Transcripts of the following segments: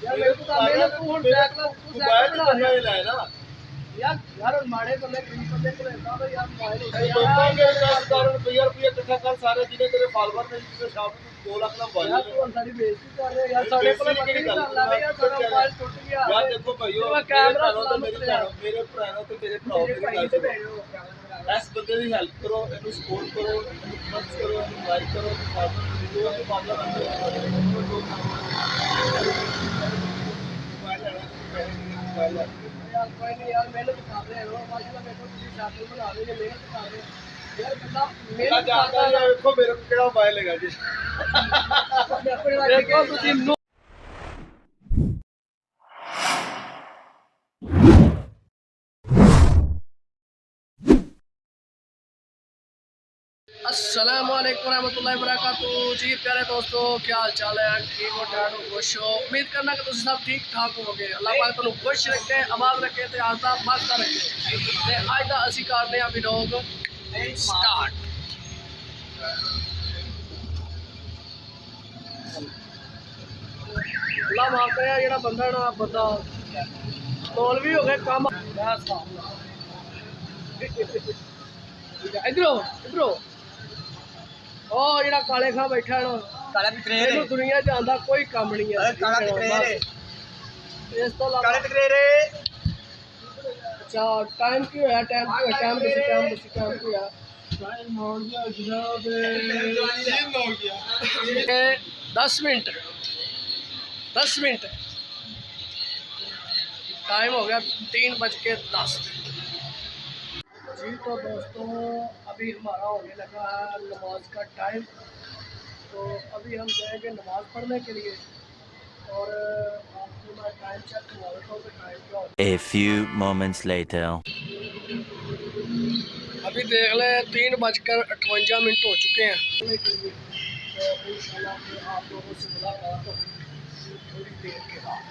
यार मेरे को तो मैंने तू हुन बैक ला तू बैक बना ले ना यार माड़े बंदे गरीब बंदे को लेता तो यार मोबाइल होता है लोगों के 10 रुपया इकट्ठा कर सारे जिन्हें तेरे फॉलोअर ने जिससे शाम को 2 लाख ना मोबाइल यार तू सारी बेइज्जती कर रहे यार साढ़े को नहीं कर रहा यार सारा मोबाइल टूट गया यार देखो भाईयो कैमरा मेरे भराओ तो तेरे भराओ मेरी गल सुनो इस बंदे की हेल्प करो इन्हें सपोर्ट करो मदद करो लाइक करो जो भी मामला बनता है यार कोई नहीं यार मेहनत कर रहे हो माशाल्लाह मेरे को किसी शादी बना रहे हैं मेहनत कर रहे हैं यार बंदा मेहनत करता है देखो मेरे को केड़ा मोबाइल लेगा जी देखो तुसी अस्सलाम वालेकुम रहमतुल्लाहि बरकातहू जी प्यारे दोस्तों क्या हाल चाल है ठीक हो ठाक हो खुश हो उम्मीद करना कि तुम सब ठीक ठाक होगे अल्लाह पाक तुहानू खुश रखे आबाद रखे ते आज़दा मस्त रखे ते अज दा असीं करदे हां व्लॉग स्टार्ट अल्लाह माफ करे जेड़ा बंदा ना बंदा मौलवी हो गए काम इधरो इधरो ओ जेड़ा काले खां बैठा ना काला पितरेरे दुनिया च आंदा कोई काम नहीं है काला पितरेरे इस तो काले पितरेरे अच्छा टाइम की होया टाइम की होया टाइम किसी टाइम की होया टाइम हो गया जनाब हो गया 10 मिनट टाइम हो गया 3:10 जी। तो दोस्तों अभी हमारा होने लगा है नमाज का टाइम तो अभी हम जाएंगे नमाज पढ़ने के लिए और आपको मैं टाइम चेक करवा देता हूँ कि टाइम क्या होता है। A few moments later. अभी देख ले 3:58 हो चुके हैं तो इंशाल्लाह आप लोगों से मुलाकात होगी थोड़ी देर के बाद।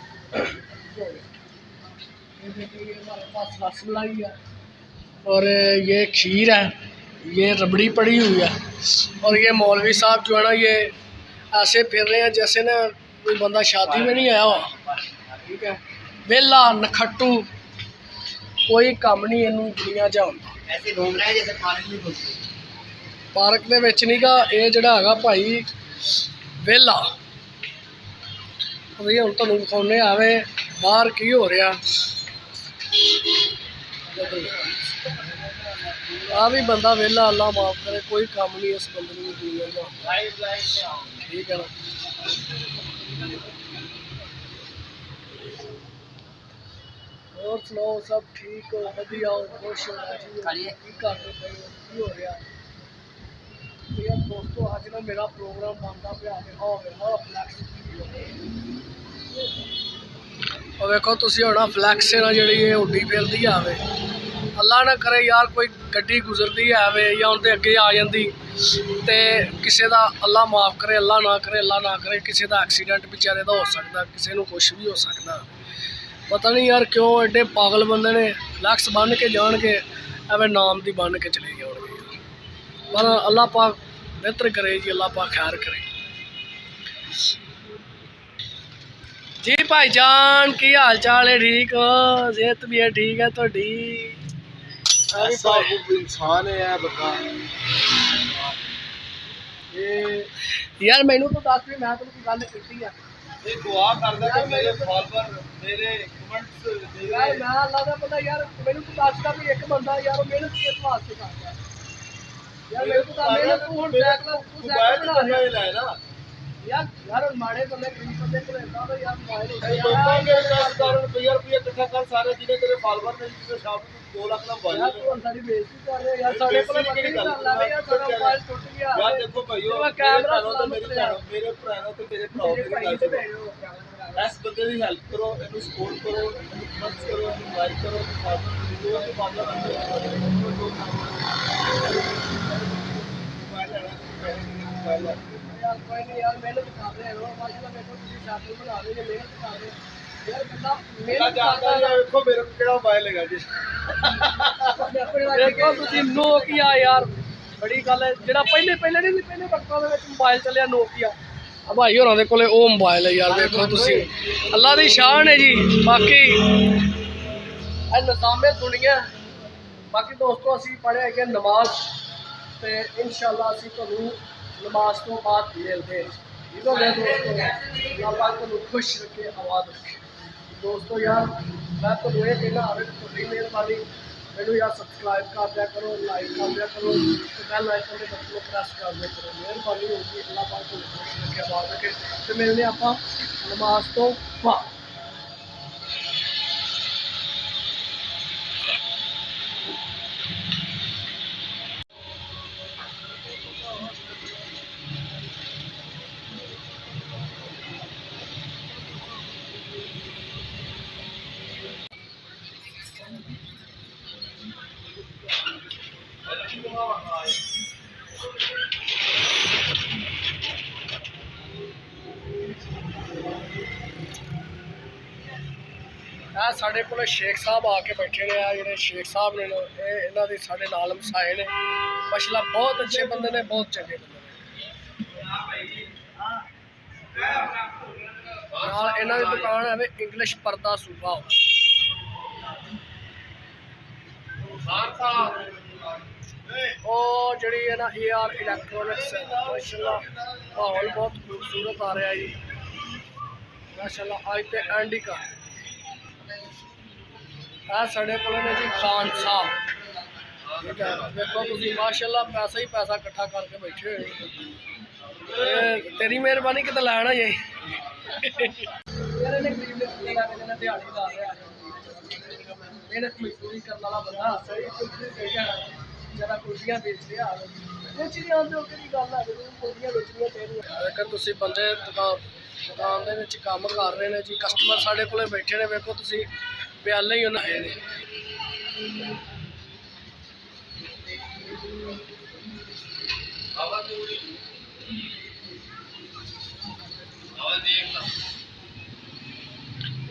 ये देखिए हमारे पास रसमलाई है और ये खीर है ये रबड़ी पड़ी हुई है और ये मौलवी साहब जो है ना ये ऐसे फिर रहे हैं जैसे ना कोई बंदा शादी में नहीं आया हो ठीक है वेला नखट्टू कोई काम नहीं इनू दुनिया च होंदा ऐसे घूम रहे हैं जैसे पार्क दे विच नहीं गा ये जिहड़ा हैगा भाई वेला भैया हुण तुहानूं विखाउने आवे बाहर की हो रहा आ भी बंदा वेला अल्लाह माफ करे कोई काम नहीं इस बंदे की दुनिया का ठीक है ना। और सुनाओ सब ठीक हो वधिया हो खुश हो हो रहा यार दोस्तों अज ना मेरा प्रोग्राम बनता पे और देखो तुसी होना फ्लैक्स ना जी उड्डी फिरती आवे अल्लाह ना करे यार कोई गड्डी गुजरती है या उनके अगे आ जाती तो किसी का अल्लाह माफ करे अल्लाह ना करे किसी का एक्सीडेंट बेचारे का हो सकता किसी को कुछ भी हो सकता पता नहीं यार क्यों एडे पागल बंदे ने फ्लैक्स बन के जाएंगे एवं नाम की बन के चले जाएंगे पर अल्लाह पाक बेहतर करे जी अल्लाह पाक खैर करे जी भाईजान की हाल चाल है ठीक हो सेहत भी है ठीक है थोड़ी इंसान है यार मैनू तो दस भी मैं तो गल की दुआ करदा कि मेरे फॉलोअर मेरे कमेंट्स यार मैं अल्लाह दा बंदा यार मैनू तो दसदा भी एक बंदा यार मेहनत किस वास्ते करदा यार मेरे को तो मेहनत तू हुन बैक ला तू बैक बना ले ना यार माड़े बंदे गरीब बंदे को लेता तो यार मोबाइल होता है लोगों के 10 रुपया इकट्ठा कर सारे जिन्हें तेरे फॉलोअर ने जिससे शाम को 2 लाख ना मोबाइल यार तू सारी बेइज्जती कर रहे यार साढ़े को नहीं कर रहा यार सारा मोबाइल टूट गया यार देखो भाईयो कैमरा मेरे भराओ तो तेरे भराओ मेरी गल सुनो इस बंदे की हेल्प करो इन्हें सपोर्ट करो मदद करो लाइक करो जो भी मामला बनता है यार कोई नहीं यार मेहनत कर रहे हो माशाल्लाह मेरे को किसी शादी बना रहे हैं मेहनत कर रहे यार बंदा मेहनत करता है देखो मेरे को केड़ा मोबाइल लेगा जी देखो तुसी नोकिया यार बड़ी गल है जेड़ा पहले नहीं पहले वक्तां दे विच मोबाइल चलिया नोकिया भाई होना दे कोले वो मोबाइल है यार, देखो तुसी अल्लाह दी शान है जी। बाकी निज़ामे दुनिया। बाकी दोस्तों असी पढ़े है नमाज, तो इंशाअल्लाह असी तुहानू नमाज तो बाद मिलते हैं। ठीक हो गया दोस्तों, अल्लाह पाक तुहानू खुश रखे, आबाद रखे। दोस्तों यार मैं तुहानू ये कहना आवे थोड़ी मेहरबानी, मैनू यार सबसक्राइब कर दिया करो, लाइक कर दिया करो, बेल आइकन के बटन को प्रेस कर दिया करो। मेहरबानी होगी, अल्लाह पाक तुहानू खुश रखे, आबाद रखे। तो मिलने आपां नमाज तो बाद। साढ़े को शेख साहब आके बैठे ने, जोड़े शेख साहब ने इन्हों के साढ़े नाल हमसाए ने। माशाल्लाह बहुत अच्छे बंदे ने, बहुत चंगे बंदे ने। इन्हों की दुकान है इंग्लिश पर्दा सूबा। और जी है ना AR इलैक्ट्रॉनिक्स है। माशाल्लाह माहौल बहुत खूबसूरत आ रहा है जी। माशाल्लाह अज तो एंड ही कर साढ़े को जी खान साहब। ठीक है देखो तुम माशाल्लाह पैसा ही पैसा इकट्ठा करके बैठे हुए। तेरी मेहरबानी कितना लैना जी। मेहनत मजदूरी करने वाला बंदा जरा कुर्सियां बेच रहा तुम बंदे दुकान के काम कर रहे हैं जी। कस्टमर साढ़े को बैठे ने, वेखो तुम प्याले ही उन्हें आए ने।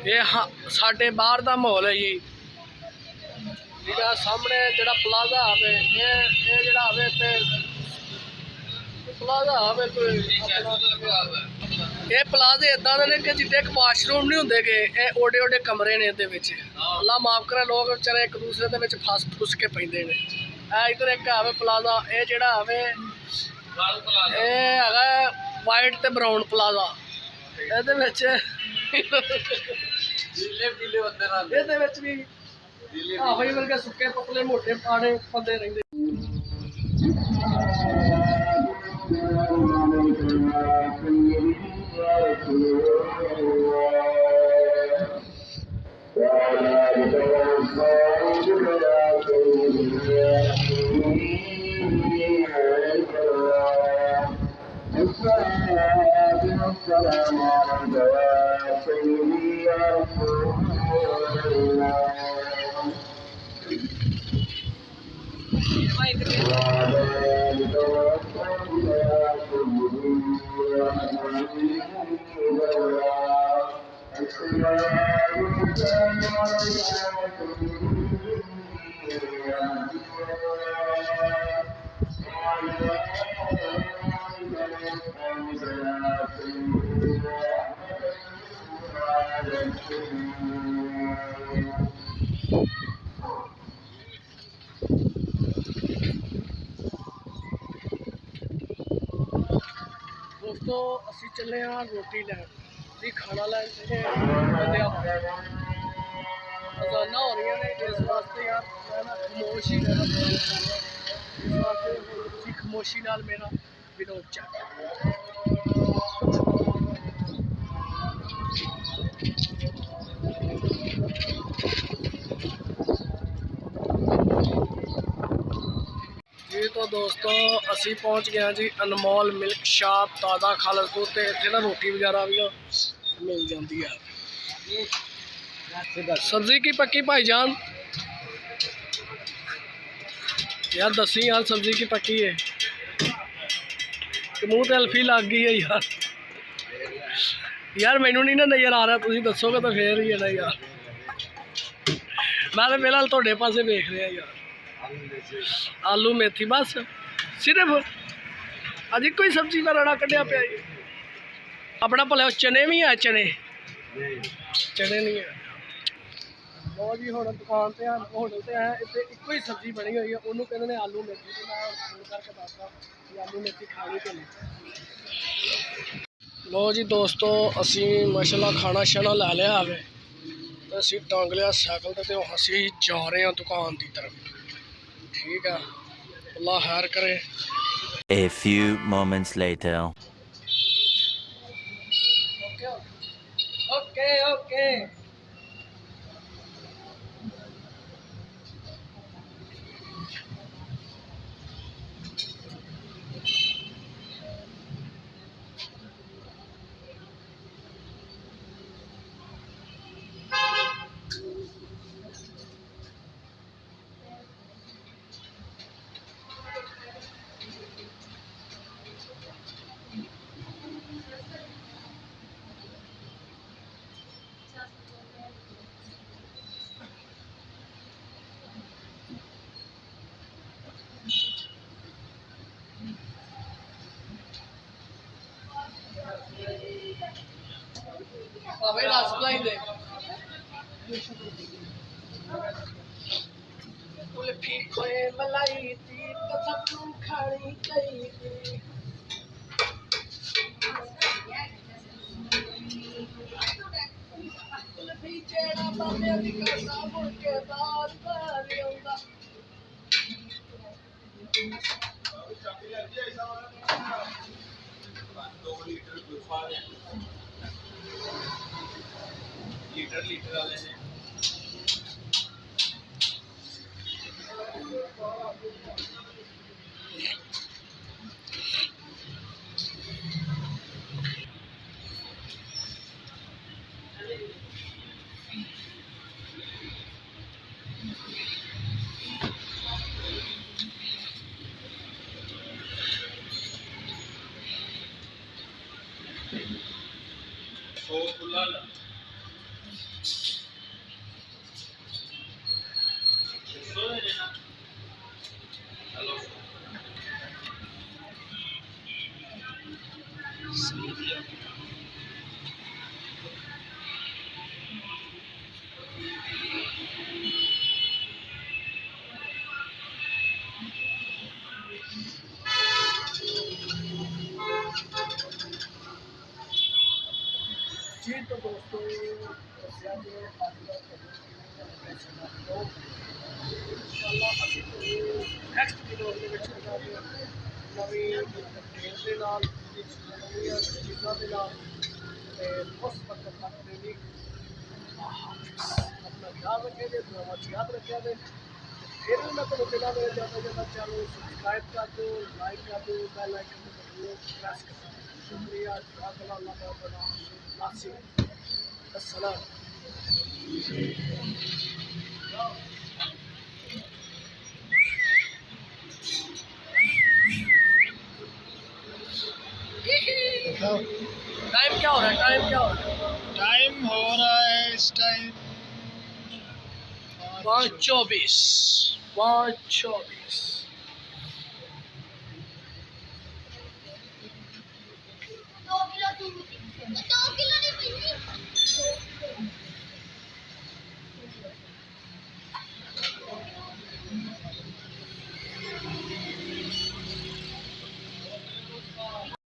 ये हाँ साढ़े बाहर का माहौल है जी। ठीक है सामने जरा प्लाजा आवे, ये जरा आवे ते प्लाजा आवे कोई ये प्लाजे इदा दे ने कि जिद्दे एक वाशरूम नहीं होंगे गे, ये ओडे ओडे कमरे ने। अल्लाह माफ करे लोग बेचारे एक दूसरे के फस फुस के पेंदे ने। इधर एक आवे प्लाजा, ये जरा आवे ये है वाइट ते ब्राउन प्लाजा। ये भाई वर्गे सुके पतले मोटे पाने बंदे रहते। दोस्तों असी चले हाँ रोटी लैन, खाना लैन चले रोजाना हो रही ने। इस वास्ते यार मैं ना खामोश ही रहना, इस वास्ते खामोशी नाल मेरा विनोद चल। जी तो दोस्तों असी पहुँच गए जी अनमोल मिल्क शॉप ताज़ा खालसपुर। तो इतने ना रोटी वगैरह भी मिल जाती है। सब्जी की पक्की भाईजान यार दसी यार सब्जी की पक्की है कि मुँह ते अल्फी लग गई है यार। यार मैनू नहीं ना नज़र आ रहा, तुम दसोगे तो फिर ही है ना यार। मैं तो फिलहाल थोड़े पासे देख रहा यार। आलू मेथी बस सिर्फ अज कोई सब्जी का रड़ा कढ़िया पिया। अपना भले चने भी है, चने चने नहीं है। लो जी हुण दुकान ते होटल ते है, इत्थे इक्को ही सब्जी बनी हुई है, उन्होंने कहते ने आलू मेथी, तो मैं फोन करके दसदा कि आलू मेथी खानी कि नहीं। लो जी दोस्तों असी माशाल्लाह खाना शाना लै लिया है, तो असी टंग लिया सैकल ते असी जा रहे हैं दुकान की तरफ। ठीक है, अल्लाह खैर करे। A few moments later. Okay okay भाई रसमलाई दे कुल्फी खोए मलाई थी तो सबको खानी चाहिए थी। कुल्फी जेड़ा बाबे दी करदा मुड़के दाल भारी आउंदा। लीटर वाले ने जी। तो दोस्तों नेक्स्ट वीडियो के नवी ट्रेन के नाल नवीं चीज़ों के नाल उस वक्त तक मेरी अपना ख्याल रखें, दुआवां याद रखें। फिर भी मैं तुम्हें बिना मेरे ज़्यादा ज़्यादा चैनल सब्सक्राइब कर दो, लाइक कर दो, बेल आइकन को प्रेस कर दो। शुक्रिया। अल्लाह नासिर। अस्सलाम। टाइम क्या हो रहा है? टाइम क्या हो रहा है? टाइम हो रहा है इस टाइम 5:24 5:24। दो किलो नहीं